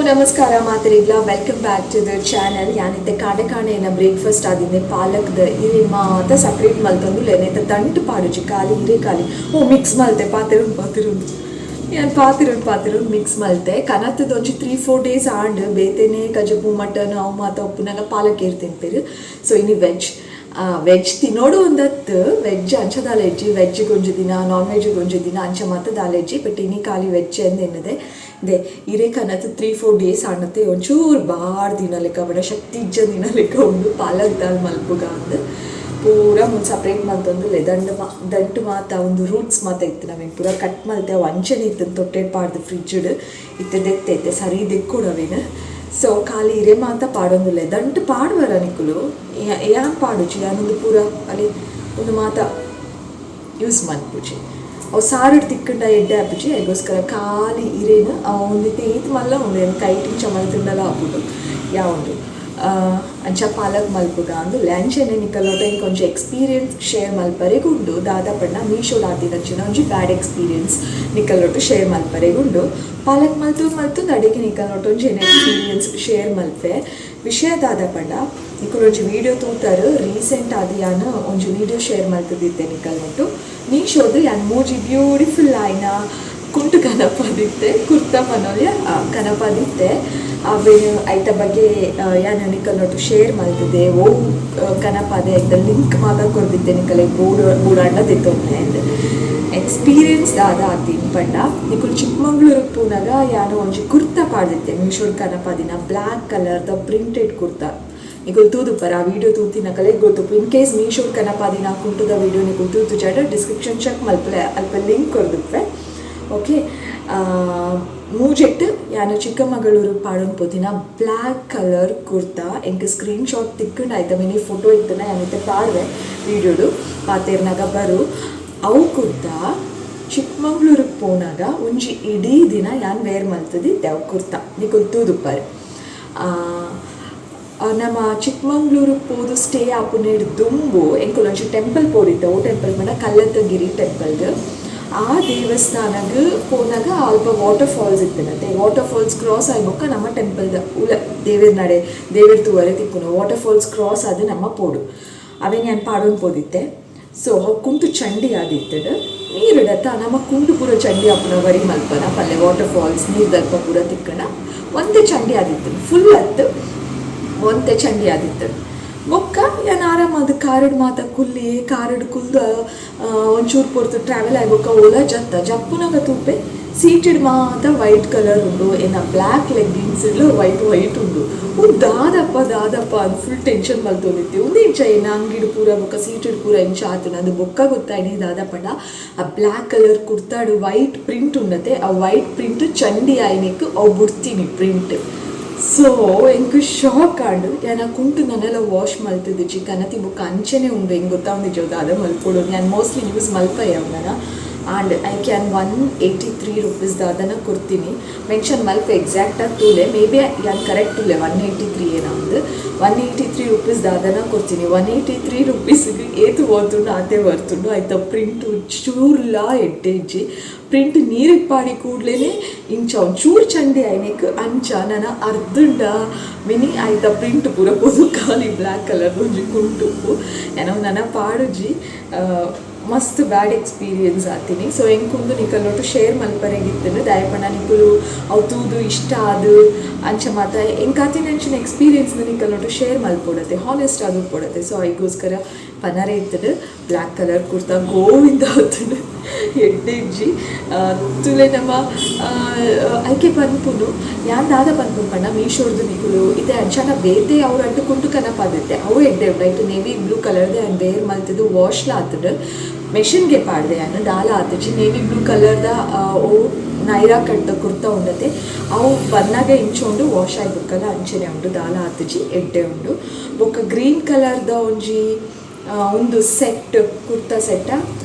ನಮಸ್ಕಾರ ಮಾತರಿಗ್ಲ welcome back to the channel. ಯಾನಿತ್ತೆ ಕಾಣೆ ಬ್ರೇಕ್ಫಾಸ್ಟ್ ಆದಿದ್ದೆ ಪಾಲಕ್ದ ಇರಿ ಮಾತ ಸಪ್ರೇಟ್ ಮಲ್ತಂದು ಲೇನೈತೆ ದಂಟು ಪಾಡುಜಿ ಖಾಲಿ ಇರೇ ಖಾಲಿ ಮಿಕ್ಸ್ ಮಲ್ತೆ ಪಾತಿರುಂದು ಯಾನ್ ಪಾತಿರುಂಡು ಮಿಕ್ಸ್ ಮಲ್ತೆ ಕನತ್ತದ ಒಂಜಿ 3-4 ಡೇಸ್ ಆಂಡ್ ಬೇತೆನೆ ಕಜಪು ಮಟನ್ ಅವು ಮಾತ ಉಪ್ಪುನೆಲ್ಲ ಪಾಲಕ್ ತಿಂಪೇರು. ಸೊ ಇನ್ನು ವೆಜ್ ತಿನ್ನೋಡು ಒಂದತ್ತು ವೆಜ್ ಅಂಚ ದಾಲೆಜ್ಜಿ ವೆಜ್ ಗೊಂಜು ದಿನ ನಾನ್ ವೆಜ್ ಗೊಂಜು ದಿನ ಅಂಚ ಮಾತ ದಾಲೆಜ್ಜಿ ಬಟ್ ಇನಿ ಖಾಲಿ ವೆಜ್ ಎಂದೆನ್ನದೆ ದೇ ಇರೇ ಕನತ್ತು 3-4 ಡೇಸ್ ಆಣತ್ತೆ ಒಂಚೂರು ಬಾರ್ ದಿನ ಲೆಕ್ಕ ಬಡ ಶಕ್ತಿ ಇಜ್ಜ ದಿನ ಲೆಕ್ಕ ಉಂಡು ಪಾಲಕ್ ದಾಲ್ ಮಲ್ಪುಗ ಅಂದು ಪೂರ ಮುಂದೆ ಸಪ್ರೇಟ್ ಮಲ್ತೊಂದುಲ್ಲೆ ದಂಟು ಮಾತ ಒಂದು ರೂಟ್ಸ್ ಮಾತ ಇತ್ತು ನಾವೇನು ಪೂರ ಕಟ್ ಮಲ್ತೆ ಅವು ಅಂಚನೆ ಇತ್ತು ತೊಟ್ಟೆಡ್ ಪಾಡ್ದು ಫ್ರಿಜ್ಡ್ ಇತ್ತದೆತ್ತೈತೆ ಸರಿ ದೆಕ್ಕುಡು ಅವೇನು. ಸೊ ಖಾಲಿ ಇರೇ ಮಾತ ಪಾಡೊಂದುಲ್ಲೆ ದಂಟು ಪಾಡುವರ ನಿಕ್ಕುಲು ಯಾನ್ ಪಾಡುಜಿ ಯಾನೊಂದು ಪೂರ ಅಲ್ಲಿ ಒಂದು ಮಾತ ಯೂಸ್ ಮನ್ಪುಜಿ ಅವು ಸಾರಡು ತಿಕ್ಕಂಡ ಎಡ್ಡೆ ಹಾಪುಜಿ ಅದಕ್ಕೋಸ್ಕರ ಖಾಲಿ ಇರೇನು ಒಂದು ತೇತ್ ಮಲ್ಲ ಒಂದು ಏನು ಕೈಟಿಂಚ ಮಲ್ತಿಂಡಲ್ಲ ಹಾಕ್ಬಿಟ್ಟು ಯಾವುದು ಅಂಚ ಪಾಲಕ್ ಮಲ್ಪುಗ ಅಂದು ಲ್ಯಾಂಚೆನೆ ನಿಕ್ಕಲೋಟ ಇಂಕೊಂಚ ಎಕ್ಸ್ಪೀರಿಯನ್ಸ್ ಶೇರ್ ಮಲ್ಪರೆಗುಂಡು ದಾದಾಪಣ್ಣ ಮೀಶೋಡ್ ಆದಿನಂಚಿನ ಒಂಜಿ ಬ್ಯಾಡ್ ಎಕ್ಸ್ಪೀರಿಯನ್ಸ್ ನಿಕ್ಕಲೋಟು ಶೇರ್ ಮಲ್ಪರೆಗುಂಡು ಪಾಲಕ್ ಮಲ್ತು ಅಡಿಗೆ ನಿಕ್ಕಲೋಟ ಒಂಜಿ ಎಕ್ಸ್ಪೀರಿಯನ್ಸ್ ಶೇರ್ ಮಲ್ಪೆ ವಿಷಯ ದಾದಾಪಣ್ಣ ನಿಕ್ಕಲೊಂಜಿ ವೀಡಿಯೋ ತೂತಾರು ರೀಸೆಂಟ್ ಆದಿ ಯಾನು ಒಂಜಿ ವೀಡಿಯೋ ಶೇರ್ ಮಲ್ತದಿದ್ದೆ ನಿಕ್ಕಲ್ನೊಟ್ಟು ಮೀಶೋದು ಯಾನ್ ಮೂಜಿ ಬ್ಯೂಟಿಫುಲ್ ಆಯ್ನ ಕುಂಟು ಕನಪದಿತ್ತೆ ಕುರ್ತಾ ಮನೋಲ್ಯ ಕನಪದಿತ್ತೆ ಅವೇನು ಐತ ಬಗ್ಗೆ ಯಾನು ನಿಕ್ಕಲ್ನೊಟ್ಟು ಶೇರ್ ಮಲ್ತಿದ್ದೆ ಓ ಕನಪದೆ ಐತ ಲಿಂಕ್ ಮಾತ ಕೊಡ್ದಿದ್ದೆ ನಿಕ್ಕಲೆ ಬೂಡಾಂಡ ದಿತ್ತೊಂದೆ ಎಕ್ಸ್ಪೀರಿಯನ್ಸ್ ದಾದ ಆತೀನಿ ಪಂಡ ನಿಕ್ಕಲು ಚಿಕ್ಕಮಂಗ್ಳೂರಿಗೆ ಪೂನಾಗ ಯಾನು ಒಂಜಿ ಕುರ್ತಾ ಪಾಡ್ದಿತ್ತೆ ಮೀಶೋಡ್ ಕನಪದಿನ ಬ್ಲ್ಯಾಕ್ ಕಲರ್ದ ಪ್ರಿಂಟೆಡ್ ಕುರ್ತಾ ನಿಕುಲು ತೂದುಪ್ಪರ ಆ ವಿಡಿಯೋ ತೂತಿನ ಕಲೆ ಗೊತ್ತುಪ್ಪು. ಇನ್ ಕೇಸ್ ಮೀಶೋಡ್ ಕನಪಾದಿನ ಕುಂಟುದ ವಿಡಿಯೋ ನಿಕುಲು ತೂತು ಜಾಡ ಡಿಸ್ಕ್ರಿಪ್ಷನ್ ಚೆಕ್ ಮಲ್ಪಲೆ ಅಲ್ಪ ಲಿಂಕ್ ಕೊಡ್ದುಪ್ಪೆ. ಓಕೆ ಮೂಜೆಟ್ಟು ಯಾನು ಚಿಕ್ಕಮಗಳೂರು ಪಾಡೋನ್ ಪೋತಿನ ಬ್ಲ್ಯಾಕ್ ಕಲರ್ ಕುರ್ತಾ ಎಂಕ್ ಸ್ಕ್ರೀನ್ ಶಾಟ್ ತಿಕ್ಕಂಡು ಆಯ್ತಾ ಮಿನಿ ಫೋಟೋ ಇತ್ತನ ಯಾನೈತೆ ಪಾಡ್ವೆ ವಿಡಿಯೋಡು ಪಾತೇರ್ನಾಗ ಬರು ಅವು ಕುರ್ತಾ ಚಿಕ್ಕಮಂಗ್ಳೂರಿಗೆ ಪೋನಾಗ ಒಂಜಿ ಇಡೀ ದಿನ ಯಾನ್ ವೇರ್ ಮಲ್ತದಿದ್ದೆ ಅವು ಕುರ್ತಾ ನಿಕುಲು ತೂದುಪ್ಪರೆ. ನಮ್ಮ ಚಿಕ್ಕಮಂಗ್ಳೂರು ಪೋದು ಸ್ಟೇ ಆಪುನೇಡು ದುಂಬು ಎಂಕುಲೊಂಜಿ ಟೆಂಪಲ್ ಪೋಡಿತ್ತೆ ಓ ಟೆಂಪಲ್ ಮನ ಕಲ್ಲತ್ತಗಿರಿ ಟೆಂಪಲ್ಗೆ ಆ ದೇವಸ್ಥಾನಗೆ ಪೋನಾಗ ಅಲ್ಪ ವಾಟರ್ ಫಾಲ್ಸ್ ಇತ್ತನತ್ತೆ. ವಾಟರ್ ಫಾಲ್ಸ್ ಕ್ರಾಸ್ ಆಗ್ಬೋಕ ನಮ್ಮ ಟೆಂಪಲ್ದ ಉಲ ದೇವೇರ್ ತೂವರೆ ತಿಕ್ಕುನು ವಾಟರ್ ಫಾಲ್ಸ್ ಕ್ರಾಸ್ ಅದು ನಮ್ಮ ಪೋಡು ಅವೇನು ನಾನು ಪಾಡೋನ್ ಪೋದಿತ್ತೆ. ಸೊ ಕುಂಟು ಚಂಡಿ ಆದಿತ್ತದ ನೀರಿಡತ್ತ ನಮ್ಮ ಕುಂಟು ಪೂರ ಚಂಡಿ ಆಪುನ ವರಿ ಮಲ್ಪನ ಪಲ್ಲೆ ವಾಟರ್ ಫಾಲ್ಸ್ ನೀರ್ದಲ್ಪ ಪೂರ ತಿಕ್ಕಣ ಒಂದೇ ಚಂಡಿ ಆದಿತ್ತು ಫುಲ್ ಹತ್ತು ಒಂತೆ ಚಂಡಿ ಆದಿತ್ತು ಬೊಕ್ಕ ಯಾನು ಆರಾಮದು ಕಾರಡು ಮಾತ ಕುಲ್ಲಿ ಕಾರಡು ಕುಲ್ದು ಒಂಚೂರು ಪೊರ್ತು ಟ್ರಾವೆಲ್ ಆಗೋಕ ಓಲಾ ಜಪ್ಪುನಾಗ ತೂಪೆ ಸೀಟೆಡ್ ಮಾತ ವೈಟ್ ಕಲರ್ ಉಂಡು ಏನ ಬ್ಲ್ಯಾಕ್ ಲೆಗ್ಗಿನ್ಸ್ ಇಲ್ಲ ವೈಟ್ ಉಂಡು ದಾದಪ್ಪ ಅದು ಫುಲ್ ಟೆನ್ಷನ್ ಮಲ್ತೋದಿತ್ತು ಒಂದು ಇಂಚ ಏನ ಅಂಗಿಡು ಪೂರ ಬೊಕ್ಕ ಸೀಟೆಡ್ ಪೂರ ಇಂಚ ಆತನ ಅದು ಬೊಕ್ಕ ಗೊತ್ತಾಯ್ನಿ ದಾದಪ್ಪಡ ಆ ಬ್ಲ್ಯಾಕ್ ಕಲರ್ ಕುರ್ತಾಡು ವೈಟ್ ಪ್ರಿಂಟ್ ಉಂಡತೆ ಆ ವೈಟ್ ಪ್ರಿಂಟ್ ಚಂಡಿ ಆಯ್ನಿಕ್ ಅವು ಬಿಡ್ತೀನಿ ಪ್ರಿಂಟ್. ಸೊ ಎಂಕು ಶಾಕ್ ಆಂಡು ಯಾನ ಕುಂಟು ನಾನೆಲ್ಲ ವಾಶ್ ಮಲ್ತಿದ್ದು ಕನತಿ ಬುಕ್ ಅಂಚೆನೆ ಉಂಡು ಹೆಂಗೆ ಗೊತ್ತಾವಂದಿಜೋ ದಾದ ಮಲ್ಪೊಡು ನಾನು ಮೋಸ್ಟ್ಲಿ ಯೂಸ್ ಮಲ್ಪಯ್ಯ ಅವನ ಆ್ಯಂಡ್ ಐ ಕ್ಯಾನ್ 183 ರೂಪೀಸ್ ದಾದನ ಕೊಡ್ತೀನಿ ಮೆನ್ಷನ್ ಮಲ್ಪ ಎಕ್ಸಾಕ್ಟಾಗಿ ತೂಲೆ ಮೇ ಬಿ ಯಾನ್ ಕರೆಕ್ಟ್ ತುಲೆ 183 ಏನಂದು 183 ರೂಪೀಸ್ ದಾದನ ಕೊಡ್ತೀನಿ. 183 ರೂಪೀಸ್ಗೆ ಏತು ಓದ್ತುಂಡು ಆತೆ ಬರ್ತುಂಡು ಆಯ್ತಾ ಪ್ರಿಂಟು ಚೂರ್ಲ ಎಡ್ಡೆಜ್ಜಿ ಪ್ರಿಂಟ್ ನೀರಿಗೆ ಪಾಡಿ ಕೂಡ್ಲೇ ಇಂಚ ಒಂಚೂರು ಚಂಡಿ ಆಯ್ನಿಕ್ ಅಂಚ ನನ್ನ ಅರ್ಧಂಡ ಮಿನಿ ಆಯ್ತಾ ಪ್ರಿಂಟ್ ಪೂರ ಪೋದು ಖಾಲಿ ಬ್ಲ್ಯಾಕ್ ಕಲರ್ ಒಂಜಿ ಕುಂಟುಪ್ಪು ಏನೋ ನನ್ನ ಪಾಡುಜಿ ಮಸ್ತ್ ಬ್ಯಾಡ್ ಎಕ್ಸ್ಪೀರಿಯನ್ಸ್ ಆತೀನಿ. ಸೊ ಹೆಂಗೆ ನಿಕಲ್ನೊಟ್ಟು ಶೇರ್ ಮಲ್ಪರೆಗಿತ್ತು ದಯಪಣ್ಣ ನಿಕಲು ಅವು ತೂದು ಇಷ್ಟ ಅದು ಅಂಚ ಮಾತ ಹೆಂಗಾತೀನಿ ಅಂಚಿನ ಎಕ್ಸ್ಪೀರಿಯನ್ಸ್ನ ನಿಕಲ್ನೊಟ್ಟು ಶೇರ್ ಮಲ್ಪೊಡತ್ತೆ ಹಾನೆಸ್ಟ್ ಅದು ಕೊಡತ್ತೆ. ಸೊ ಅದಕ್ಕೋಸ್ಕರ ಪನರೆ ಇತ್ತದು ಬ್ಲ್ಯಾಕ್ ಕಲರ್ ಕುರ್ತಾ ಗೋವಿಂದ ಆತನು ಎಡ್ಡೆಜ್ಜಿ ತುಲೆ ನಮ್ಮ ಐಕೆ ಪನ್ಪುನು ಯಾನ್ ದಾದ ಪನ್ಪುನ್ ಪಣ್ಣ ಮೀಶೋರ್ದು ನಿಕುಲು ಇದೆ ಅಂಚನ ಬೇತೆ ಅವ್ರು ಅಡ್ಡುಕೊಂಡು ಕನಪಾದಿತ್ತೆ ಅವು ಎಡ್ಡೆ ಉಂಟಾಯ್ತು ನೇವಿ ಬ್ಲೂ ಕಲರ್ದೆ ಆ್ಯಂಡ್ ಬೇರ್ ಮಲ್ತಿದ್ದು ವಾಶ್ಲ ಆತಡು ಮೆಷಿನ್ಗೆ ಪಾಡ್ದೆ ಯಾನು ದಾಲ ಆತಜಿ ನೇವಿ ಬ್ಲೂ ಕಲರ್ದ ಓ ನೈರಾ ಕಟ್ಟ ಕುರ್ತಾ ಉಂಡತೆ ಅವು ಬನ್ನಾಗ ಇಂಚೊಂಡು ವಾಶ್ ಆಗಿಬೇಕಲ್ಲ ಅಂಚನೆ ಉಂಡು ದಾಲ ಆತಜಿ ಎಡ್ಡೆ ಉಂಡು ಬೊಕ್ಕ ಗ್ರೀನ್ ಕಲರ್ದ ಒಂಜಿ ಒಂದು ಸೆಟ್ ಕುರ್ತಾ ಸೆಟ್ಟ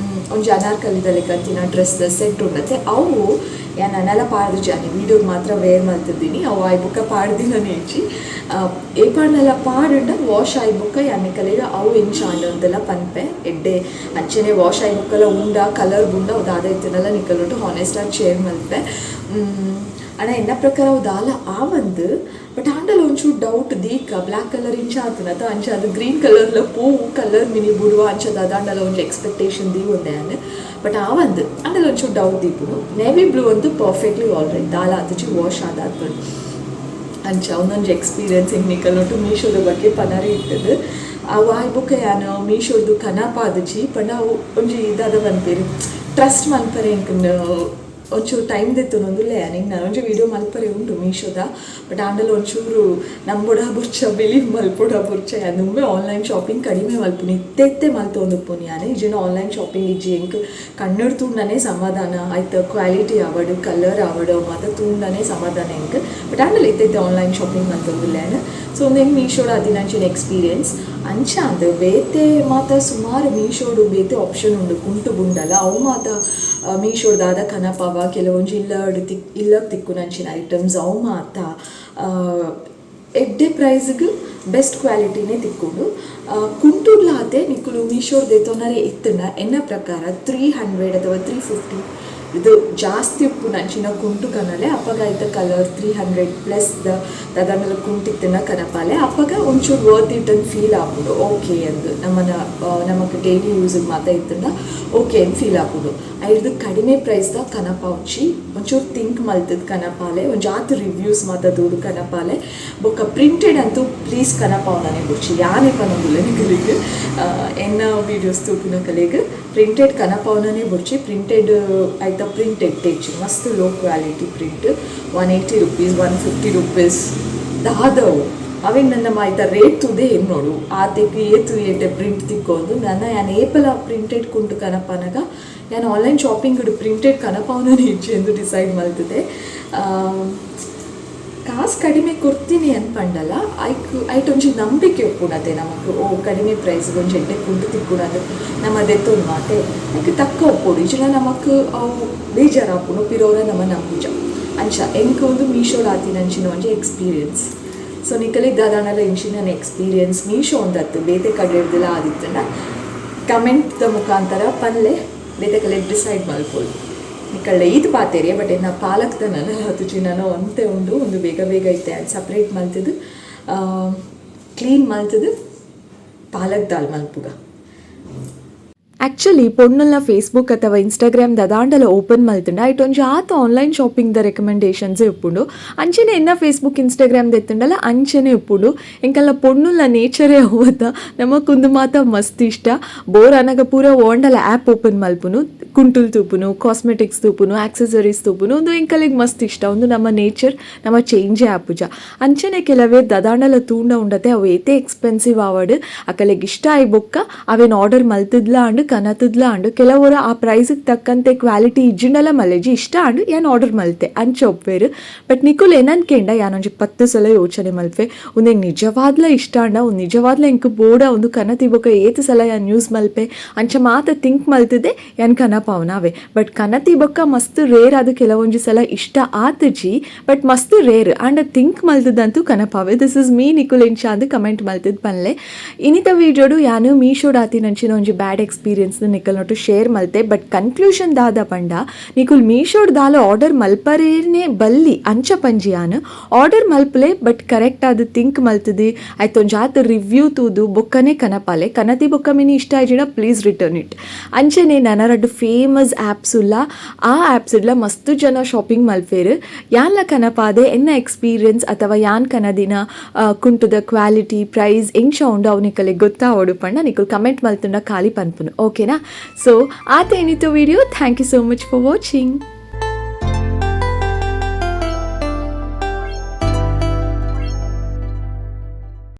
ಒಂಜಿ ಅನಾರ್ಕಲಿದ ಲೆಕ್ಕಂತಿನ ಡ್ರೆಸ್ದ ಸೆಟ್ ಉಂಡತೆ ಅವು ನನ್ನೆಲ್ಲ ಪಾಡ್ದು ಜಾನಿ ವೀಡಿಯೋಗೆ ಮಾತ್ರ ವೇರ್ ಮಾಡ್ತಿದ್ದೀನಿ ಅವು ಆಯ್ಬುಕ್ಕ ಪಾಡ್ದಿನ ನೇಚಿ ಏಪಾಡ್ನೆಲ್ಲ ಪಾಡುಂಡ ವಾಶ್ ಆಯ್ಬುಕ್ಕ ಯಾನೆ ಕಲೆಗ ಅವು ಹೆಂಗೆ ಶಾಂಡ್ ಅಂತೆಲ್ಲ ಪನ್ಪೆ ಎಡ್ಡೆ ಅಂಚೆನೆ ವಾಶ್ ಆಯ್ಬುಕ್ಕಲ್ಲ ಉಂಡ ಕಲರ್ ಬುಂಡ ಅದು ಆದಾಯ್ತನೆಲ್ಲ ನಿಕಲೊಟ್ಟು ಹಾನೆಸ್ಟಾಗಿ ಶೇರ್ ಮಲ್ಪೆ ಆಣ ಎನ್ನ ಪ್ರಕಾರ ಅವು ದಾಲ ಆವಂದು ಬಟ್ ಆಂಡಲ ಒಂಚೂರು ಡೌಟ್ ದೀಕ ಬ್ಲ್ಯಾಕ್ ಕಲರ್ ಇಂಚ ಆತನತ ಅಂಚ ಅದು ಗ್ರೀನ್ ಕಲರ್ಲ ಪೂವು ಕಲರ್ ಮಿನಿ ಬುಡುವ ಅಂಚದ ಅದಾಂಡಲ ಒಂಚು ಎಕ್ಸ್ಪೆಕ್ಟೇಷನ್ ದಿ ಒಂದೇ ಬಟ್ ಆವಂದು ಆಂಡಲ ಒಂಚೂರು ಡೌಟ್ ದೀಪುನು ನೇವಿ ಬ್ಲೂ ಅಂತೂ ಪರ್ಫೆಕ್ಟ್ಲಿ ಆಲ್ರೆಡಿ ದಾಲ ಆತುಚಿ ವಾಶ್ ಆದಾತು ಅಂಚ ಒಂದೊಂದು ಎಕ್ಸ್ಪೀರಿಯನ್ಸ್ ಹಿಂಗೆ ನಿಕಲ್ನೊಟ್ಟು ಮೀಶೋದ ಬಗ್ಗೆ ಪನರಿ ಇರ್ತದೆ ಅವು ಆಯ್ಬುಕ ಯಾನು ಮೀಶೋದು ಕನಪ ಆದಿಚಿ ಪಂಡ ಅವು ಒಂಜಿ ಇದಾದ ಮನ್ಪೇರು ಟ್ರಸ್ಟ್ ಮನ್ಪರೆ ಇಂಕ ಒಂಚೂರು ಟೈಮ್ ದಿತ್ತು ನೊಂದುಲ್ಲೆ ಯಾನಿಂಗೆ ನಾನು ಒಂಚೂರು ವೀಡಿಯೋ ಮಲ್ಪರೆ ಉಂಟು ಮೀಶೋದ ಬಟ್ ಆಂಡಲ್ಲಿ ಒಂಚೂರು ನಂಬುಡ ಬುರ್ಚ ಬಿಲೀವ್ ಮಲ್ಪುಡ ಬುರ್ಚ ನುಂಬೆ ಆನ್ಲೈನ್ ಶಾಪಿಂಗ್ ಕಡಿಮೆ ಮಲ್ಪುನಿ ಇತ್ತೆ ಮಲ್ತೊಂದುಪ್ಪುನಿ ಯಾನೆ ಇಜಿನ ಆನ್ಲೈನ್ ಶಾಪಿಂಗ್ ಇಜ್ಜಿ ಎಂಕ್ ಕಣ್ಣುಡು ತೂಂಡನೇ ಸಮಾಧಾನ ಆಯ್ತು ಕ್ವಾಲಿಟಿ ಆವಡು ಕಲರ್ ಆವಡು ಮತ್ತು ತೂಂಡನೇ ಸಮಾಧಾನ ಎಂಕ್ ಬಟ್ ಆಂಡಲ್ಲಿ ಇತ್ತೆ ಆನ್ಲೈನ್ ಶಾಪಿಂಗ್ ಮಲ್ತೊಂದುಲ್ಲೆ ಯಾನೆ ಸೊ ಒಂದು ಹೆಂಗೆ ಮೀಶೋಡ ಅದಿನಂಚಿನ ಎಕ್ಸ್ಪೀರಿಯನ್ಸ್ ಅಂಚ ಅಂದು ಬೇತೆ ಮಾತ ಸುಮಾರು ಮೀಶೋಡು ಬೇತೆ ಆಪ್ಷನ್ ಉಂಡು ಕುಂಟು ಬುಂಡಲ್ಲ ಅವು ಮಾತ ಮೀಶೋಡ್ದಾದ ಕನಪವ ಕೆಲವೊಂದು ಇಲ್ಲಗ್ ತಿಕ್ಕುನಂಚಿನ ಐಟಮ್ಸ್ ಅವು ಮಾತ ಎಡ್ಡೆ ಪ್ರೈಸ್ಗೆ ಬೆಸ್ಟ್ ಕ್ವಾಲಿಟಿನೇ ತಿಕ್ಕೊಂಡು ಕುಂಟುಡ್ಲಾತೆ ನಿಕ್ಕುಲು ಮೀಶೋಡ್ದೆ ತೊನರೆ ಇತ್ತನ ಎನ್ನ ಪ್ರಕಾರ 300 ಅಥವಾ 350 ಇದು ಜಾಸ್ತಿ ಉಪ್ಪು ನಂಚಿನ ಕುಂಟು ಕನಲೆ ಅಪ್ಪಗ ಆಯ್ತ ಕಲರ್ 300 ಪ್ಲಸ್ ದಾದಾಂಡಲ ಕುಂಟಿತ್ತಿನ ಕನಪಾಲೆ ಅಪ್ಪಗ ಒಂಚೂರು ವರ್ತ್ ಇಟ್ ಅಂತ ಫೀಲ್ ಆಗ್ಬೋದು ಓಕೆ ಅಂದು ನಮಗೆ ಡೈಲಿ ಯೂಸಿಗೆ ಮಾತ ಇತ್ತಂದ ಓಕೆ ಅಂತ ಫೀಲ್ ಆಗ್ಬೋದು ಐದು ಕಡಿಮೆ ಪ್ರೈಸ್ದ ಕನಪ ಉಚ್ಚಿ ಒಂಚೂರು ಥಿಂಕ್ ಮಲ್ತದ ಕನಪಾಲೆ ಒಂದು ಜಾತಿ ರಿವ್ಯೂಸ್ ಮಾತ ದೂರು ಕನಪಾಲೆ ಬೊಕ್ಕ ಪ್ರಿಂಟೆಡ್ ಅಂತೂ ಪ್ಲೀಸ್ ಕನಪ ಅವನೇ ಬುಚ್ಚಿ ಯಾನೇ ಪನೊಂದಿಲ್ಲ ನಿಗಲಿಗೆ ಎನ್ನ ವೀಡಿಯೋಸ್ ತೂಪಿನ ಕಲೆಗೆ ಪ್ರಿಂಟೆಡ್ ಕನಪ ಅವನೇ ಬುಚ್ಚಿ ಪ್ರಿಂಟೆಡ್ ಆಯ್ತು ಪ್ರಿಂಟೆಡ್ ತೆಚ್ಚು ಮಸ್ತ್ low quality print 180 rupees 150 rupees ದಾದವು ಅವೇನು ನನ್ನ ಆಯ್ತಾ ರೇಟ್ ತುದೇ ಏನು ನೋಡು ಆತೆಗೆ ಏತು ಏಟೆ ಪ್ರಿಂಟ್ ತಿಕ್ಕೊಂಡು ನನ್ನ ಯಾನು ಏಪಲ ಪ್ರಿಂಟೆಡ್ ಕುಂಟು ಕನಪನಾಗ ನಾನು ಆನ್ಲೈನ್ ಶಾಪಿಂಗ್ ಪ್ರಿಂಟೆಡ್ ಕನಪವನೇ ಇಚ್ಚಿ ಎಂದು ಡಿಸೈಡ್ ಮಾಡ್ತಿದ್ದೆ ಕಾಸು ಕಡಿಮೆ ಕೊಡ್ತೀನಿ ಅನ್ಪಂಡಲ್ಲ ಐಟೊಂಚಿ ನಂಬಿಕೆ ಒಪ್ಪುಣತೆ ನಮಗೆ ಓ ಕಡಿಮೆ ಪ್ರೈಸ್ಗೆ ಒಂದು ಎಡ್ಡೆ ಕುಂಟು ತಿಕ್ಕೊಡೋದು ನಮ್ಮದೆತ್ತೊಂದು ಮಾತೆ ಅದಕ್ಕೆ ತಕ್ಕ ಒಪ್ಪೋಡು ಈಜಿನ ನಮಗೆ ಅವು ಬೇಜಾರಾಪುಣು ಪಿರೋರ ನಮ್ಮ ನಂಬುಜ ಅಂಚ ಎಂಕ ಒಂದು ಮೀಶೋಡ್ ಆತಿನ ಅಂಚಿನ ಒಂಜಿ ಎಕ್ಸ್ಪೀರಿಯನ್ಸ್ ಸೊ ನಿಕಲಿಗೆ ದಾದಾಣಲ್ಲ ಇಂಚಿನ ಎಕ್ಸ್ಪೀರಿಯನ್ಸ್ ಮೀಶೋ ಒಂದತ್ತು ಬೇತೆ ಕಡೆ ಹಿಡ್ದಿಲ್ಲ ಆದಿತ್ತಂಡ ಕಮೆಂಟ್ದ ಮುಖಾಂತರ ಪಲ್ಲೆ ಬೇತೆ ಕಲೆ ಡಿಸೈಡ್ ಮಾಡ್ಬೋದು ನಿಕಳ್ಳೆ ಇದು ಪಾತೇರಿ ಬಟ್ ನಾ ಪಾಲಕ್ದ ನಾನು ಹತ್ತುಚಿ ನಾನು ಒಂತೆ ಉಂಡು ಒಂದು ಬೇಗ ಬೇಗ ಐತೆ ಅದು ಸಪ್ರೇಟ್ ಮಲ್ತದು ಕ್ಲೀನ್ ಮಲ್ತದು ಪಾಲಕ್ ದಾಲ್ ಮಲ್ಪುಗ ಆ್ಯಕ್ಚುಲಿ ಪೊಣ್ಣುಲ್ನ ಫೇಸ್ಬುಕ್ ಅಥವಾ ಇನ್ಸ್ಟಾಗ್ರಾಮ್ ದಾಂಡಲ ಓಪನ್ ಮಲ್ತುಂಡ ಐಟೊಂಜಿ ಆತ ಆನ್ಲೈನ್ ಶಾಪಿಂಗ್ ದ ರೆಕಮೆಂಡೇಷನ್ಸ್ ಉಪ್ಪುಂಡು ಅಂಚೆನೆ ಎನ್ನ ಫೇಸ್ಬುಕ್ ಇನ್ಸ್ಟಾಗ್ರಾಮ್ ಎತ್ತುಂಡಲ್ಲ ಅಂಚೆನೆ ಉಪ್ಪುಂಡು ಎಂಕಲ್ಲ ಪೊಣ್ಣುಲ್ನ ನೇಚರೇ ಅವತ್ತ ನಮಕೊಂದು ಮಾತ ಮಸ್ತ್ ಇಷ್ಟ ಬೋರ್ ಅನಗ ಪೂರ ಓಂಡಲ ಆ್ಯಪ್ ಓಪನ್ ಮಲ್ಪುನು ಕುಂಟುಲ್ ತೂಪುನು ಕಾಸ್ಮೆಟಿಕ್ಸ್ ತೂಪುನು ಆಕ್ಸೆಸರೀಸ್ ತೂಪುನು ಒಂದು ಎಂಕಲಿಗೆ ಮಸ್ತ್ ಇಷ್ಟ ಒಂದು ನಮ್ಮ ನೇಚರ್ ನಮ್ಮ ಚೇಂಜೇ ಆಪುಜ ಅಂಚೆನೆ ಕೆಲವೇ ದದಾಂಡಲ ತೂಂಡ ಉಂಡತೆ ಅವು ಏತೆ ಎಕ್ಸ್ಪೆನ್ಸಿವ್ ಆವಡ್ ಅಕಲೆಗೆ ಇಷ್ಟ ಆಯ್ ಬೊಕ್ಕ ಅವೇನು ಆರ್ಡರ್ ಮಲ್ತಿದ್ಲ ಅಂಡು ಕನತದ್ಲ ಅಂಡು ಕೆಲವರು ಆ ಪ್ರೈಸಿಗೆ ತಕ್ಕಂತೆ ಕ್ವಾಲಿಟಿ ಇಜ್ಜಿಂಡಲ ಮಲ್ಲೆಜಿ ಇಷ್ಟ ಅಂಡು ಯಾನು ಆರ್ಡರ್ ಮಲ್ತೆ ಅಂಚ ಒಪ್ಪೇರು ಬಟ್ ನಿಕುಲ್ ಏನನ್ಕೇಂಡ ಯಾನೊಂಜಿ 10 ಸಲ ಯೋಚನೆ ಮಲ್ಪೆ ಒಂದು ನಿಜವಾದ್ಲ ಇಷ್ಟ ಅಂಡ ಒಂದು ನಿಜವಾದ್ಲ ಎಂಕ್ ಬೋಡ ಒಂದು ಕನತಿ ಬೊಕ್ಕ ಏತು ಸಲ ಯಾನು ಯೂಸ್ ಮಲ್ಪೆ ಅಂಚ ಮಾತ ಥಿಂಕ್ ಮಲ್ತಿದ್ದೆ ಯಾನ್ ಕನಪಾವನಾವೆ ಬಟ್ ಕನತಿ ಬೊಕ್ಕ ಮಸ್ತ್ ರೇರ್ ಅದು ಕೆಲವೊಂಜಿ ಸಲ ಇಷ್ಟ ಆತಜಿ ಬಟ್ ಮಸ್ತ್ ರೇರ್ ಅಂಡ್ ಥಿಂಕ್ ಮಲ್ತದಂತೂ ಕನಪಾವೆ ದಿಸ್ ಇಸ್ ಮೀ ನಿಕುಲ್ ಇಂಚ ಅಂದು ಕಮೆಂಟ್ ಮಲ್ತಿದ್ ಪನ್ಲೆ ಇನಿತ ವೀಡಿಯೋಡು ಯಾನು ಮೀಶೋಡ್ ಆತಿ ನಂಚಿನ ಒಂಜಿ ಬ್ಯಾಡ್ ಎಕ್ಸ್ಪೀರಿಯನ್ಸ್ ನಿಕಲ್ ನೋಟು ಶೇರ್ ಮಲ್ತೆ ಬಟ್ ಕನ್ಕ್ಲೂಷನ್ ದಾದ ಪಂಡ ನಿಕುಲ್ ಮೀಶೋಡ್ ದಾಲ ಆರ್ಡರ್ ಮಲ್ಪರೇನೆ ಬಲ್ಲಿ ಅಂಚ ಪಂಜಿಯಾನು ಆರ್ಡರ್ ಮಲ್ಪಲೆ ಬಟ್ ಕರೆಕ್ಟ್ ಆದ ಥಿಂಕ್ ಮಲ್ತದಿ ಆಯ್ತು ಒಂದು ಜಾತ ರಿವ್ಯೂ ತೂದು ಬೊಕ್ಕನೆ ಕನಪಾಲೆ ಕನತಿ ಬೊಕ್ಕ ಮಿನಿ ಇಷ್ಟ ಆಯ್ಜಿನ ಪ್ಲೀಸ್ ರಿಟರ್ನ್ ಇಟ್ ಅಂಚೆನೆ ನನರಡ್ಡು ಫೇಮಸ್ ಆ್ಯಪ್ಸ್ ಇಲ್ಲ ಆ ಆ್ಯಪ್ಸ್ ಇಲ್ಲ ಮಸ್ತ್ ಜನ ಶಾಪಿಂಗ್ ಮಲ್ಪೇರು ಯಾನ್ಲ ಕನಪಾದೆ ಎನ್ನ ಎಕ್ಸ್ಪೀರಿಯನ್ಸ್ ಅಥವಾ ಯಾನ್ ಕನದಿನ ಕುಂಟುದ ಕ್ವಾಲಿಟಿ ಪ್ರೈಸ್ ಎಂಚ ಉಂಡು ಅವು ನಿಕಲೆ ಗೊತ್ತಾವಡು ಪಂಡ ನಿಕುಲ್ ಕಮೆಂಟ್ ಮಲ್ತುಂಡ ಖಾಲಿ ಪನ್ಪುನು ಓಕೆನಾ ಸೊ ಆತ ಏನಿತ್ತು video thank you so much for watching.